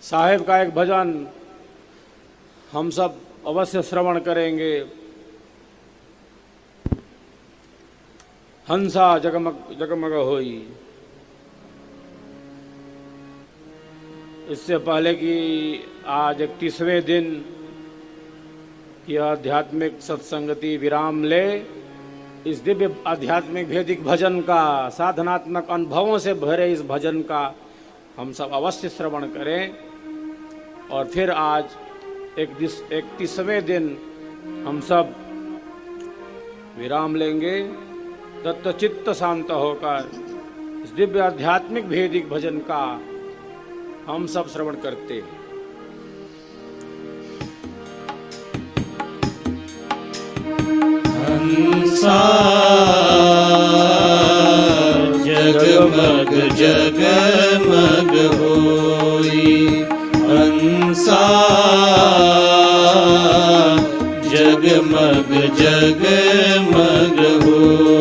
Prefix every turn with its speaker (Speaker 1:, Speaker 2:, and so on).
Speaker 1: साहेब का एक भजन हम सब अवश्य श्रवण करेंगे। हंसा जगमग जगमग होई। इससे पहले कि आज 31वें दिन की आध्यात्मिक सत्संगति विराम ले, इस दिव्य आध्यात्मिक वैदिक भजन का, साधनात्मक अनुभवों से भरे इस भजन का हम सब अवश्य श्रवण करें। और फिर आज 31वें दिन हम सब विराम लेंगे, दत्तचित्त शांत होकर इस दिव्य आध्यात्मिक वैदिक भजन का हम सब श्रवण करते हैं।
Speaker 2: हंसा जगमग जगमग होई, हंसा जगमग जगमग होई।